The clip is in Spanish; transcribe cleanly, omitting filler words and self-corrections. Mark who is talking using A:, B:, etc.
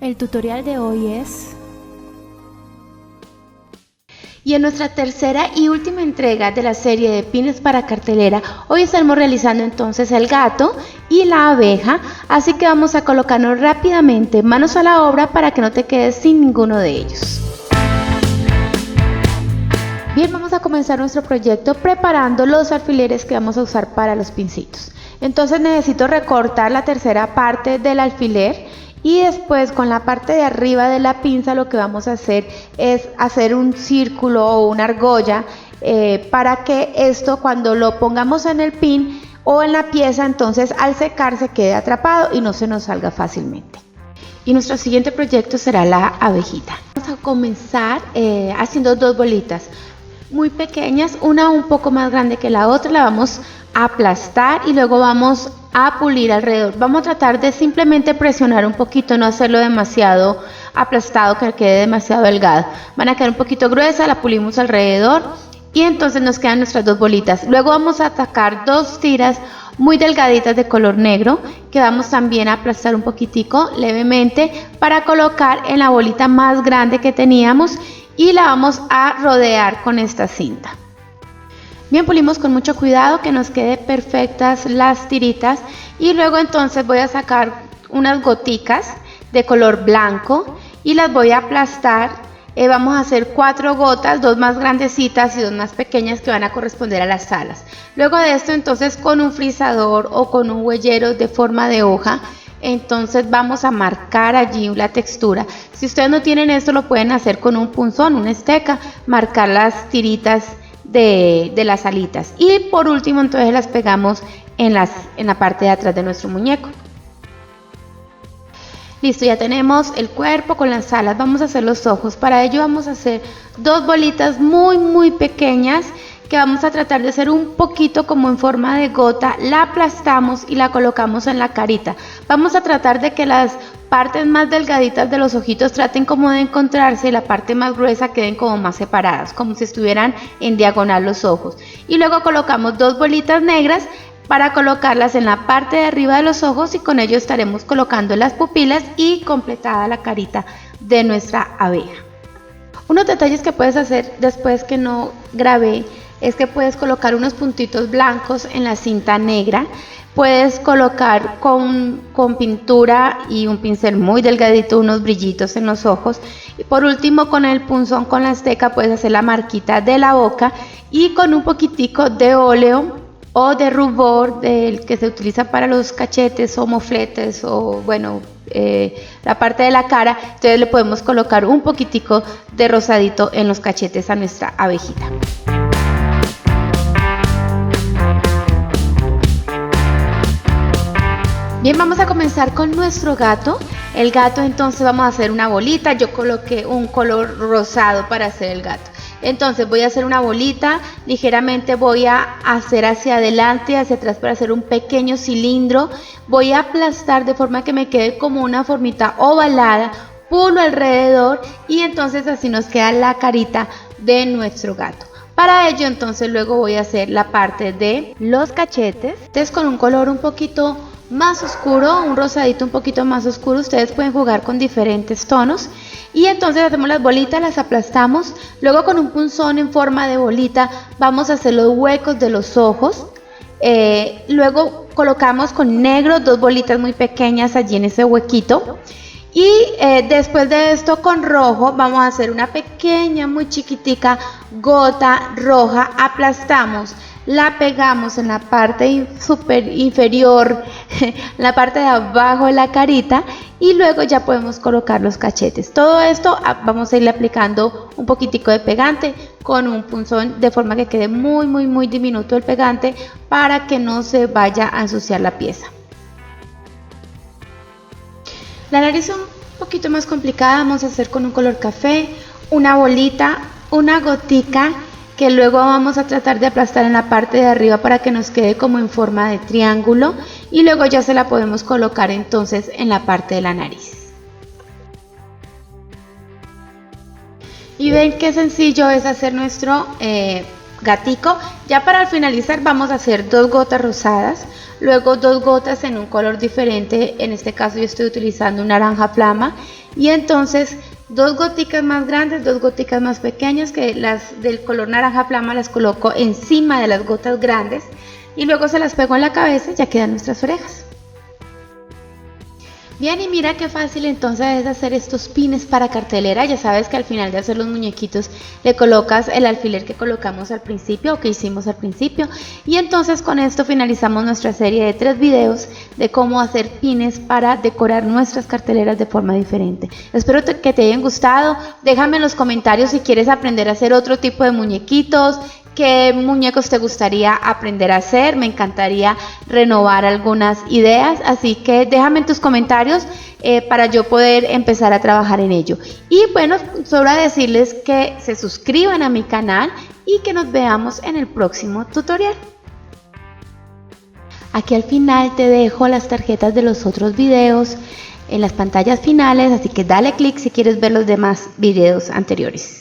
A: El tutorial de hoy es...
B: Y en nuestra tercera y última entrega de la serie de pines para cartelera, hoy estaremos realizando entonces el gato y la abeja, así que vamos a colocarnos rápidamente manos a la obra para que no te quedes sin ninguno de ellos. Bien, vamos a comenzar nuestro proyecto preparando los alfileres que vamos a usar para los pincitos. Entonces necesito recortar la tercera parte del alfiler y después con la parte de arriba de la pinza lo que vamos a hacer es hacer un círculo o una argolla para que esto cuando lo pongamos en el pin o en la pieza, entonces al secar se quede atrapado y no se nos salga fácilmente. Y nuestro siguiente proyecto será la abejita. Vamos a comenzar haciendo dos bolitas muy pequeñas, una un poco más grande que la otra, la vamos a aplastar y luego vamos a pulir alrededor. Vamos a tratar de simplemente presionar un poquito, no hacerlo demasiado aplastado que quede demasiado delgado. Van a quedar un poquito gruesas, la pulimos alrededor y entonces nos quedan nuestras dos bolitas. Luego vamos a atacar dos tiras muy delgaditas de color negro que vamos también a aplastar un poquitico levemente para colocar en la bolita más grande que teníamos y la vamos a rodear con esta cinta. Bien, pulimos con mucho cuidado que nos quede perfectas las tiritas y luego entonces voy a sacar unas goticas de color blanco y las voy a aplastar. Vamos a hacer 4 gotas, 2 más grandecitas y 2 más pequeñas que van a corresponder a las alas. Luego de esto entonces con un frizador o con un huellero de forma de hoja, entonces vamos a marcar allí la textura. Si ustedes no tienen esto lo pueden hacer con un punzón, una esteca, marcar las tiritas de las alitas y por último entonces las pegamos en la parte de atrás de nuestro muñeco. Listo, ya tenemos el cuerpo con las alas. Vamos a hacer los ojos. Para ello vamos a hacer dos bolitas muy pequeñas que vamos a tratar de hacer un poquito como en forma de gota. La aplastamos y la colocamos en la carita. Vamos a tratar de que las partes más delgaditas de los ojitos traten como de encontrarse y la parte más gruesa queden como más separadas, como si estuvieran en diagonal los ojos. Y luego colocamos dos bolitas negras para colocarlas en la parte de arriba de los ojos y con ello estaremos colocando las pupilas y completada la carita de nuestra abeja. Unos detalles que puedes hacer después que no grabé es que puedes colocar unos puntitos blancos en la cinta negra. Puedes colocar con pintura y un pincel muy delgadito unos brillitos en los ojos. Y por último con el punzón con la esteca puedes hacer la marquita de la boca y con un poquitico de óleo o de rubor del que se utiliza para los cachetes o mofletes o bueno la parte de la cara, entonces le podemos colocar un poquitico de rosadito en los cachetes a nuestra abejita. Bien, vamos a comenzar con nuestro gato. El gato entonces vamos a hacer una bolita. Yo coloqué un color rosado para hacer el gato. Entonces voy a hacer una bolita, ligeramente voy a hacer hacia adelante y hacia atrás para hacer un pequeño cilindro. Voy a aplastar de forma que me quede como una formita ovalada, pulo alrededor y entonces así nos queda la carita de nuestro gato. Para ello entonces luego voy a hacer la parte de los cachetes. Entonces con un color un poquito más oscuro, un rosadito un poquito más oscuro, ustedes pueden jugar con diferentes tonos y entonces hacemos las bolitas, las aplastamos, luego con un punzón en forma de bolita vamos a hacer los huecos de los ojos, luego colocamos con negro dos bolitas muy pequeñas allí en ese huequito y después de esto con rojo vamos a hacer una pequeña muy chiquitica gota roja, aplastamos, la pegamos en la parte super inferior, en la parte de abajo de la carita y luego ya podemos colocar los cachetes. Todo esto vamos a irle aplicando un poquitico de pegante con un punzón de forma que quede muy diminuto el pegante para que no se vaya a ensuciar la pieza. La nariz un poquito más complicada, vamos a hacer con un color café, una bolita, una gotica que luego vamos a tratar de aplastar en la parte de arriba para que nos quede como en forma de triángulo y luego ya se la podemos colocar entonces en la parte de la nariz. Y ven qué sencillo es hacer nuestro gatico. Ya para finalizar vamos a hacer dos gotas rosadas, luego dos gotas en un color diferente, en este caso yo estoy utilizando un naranja flama y entonces 2 goticas más grandes, 2 goticas más pequeñas, que las del color naranja flama las coloco encima de las gotas grandes y luego se las pego en la cabeza y ya quedan nuestras orejas. Bien, y mira qué fácil entonces es hacer estos pines para cartelera. Ya sabes que al final de hacer los muñequitos le colocas el alfiler que colocamos al principio o que hicimos al principio. Y entonces con esto finalizamos nuestra serie de 3 videos de cómo hacer pines para decorar nuestras carteleras de forma diferente. Espero que te hayan gustado. Déjame en los comentarios si quieres aprender a hacer otro tipo de muñequitos. ¿Qué muñecos te gustaría aprender a hacer? Me encantaría renovar algunas ideas, así que déjame en tus comentarios para yo poder empezar a trabajar en ello. Y bueno, sobra decirles que se suscriban a mi canal y que nos veamos en el próximo tutorial. Aquí al final te dejo las tarjetas de los otros videos en las pantallas finales, así que dale clic si quieres ver los demás videos anteriores.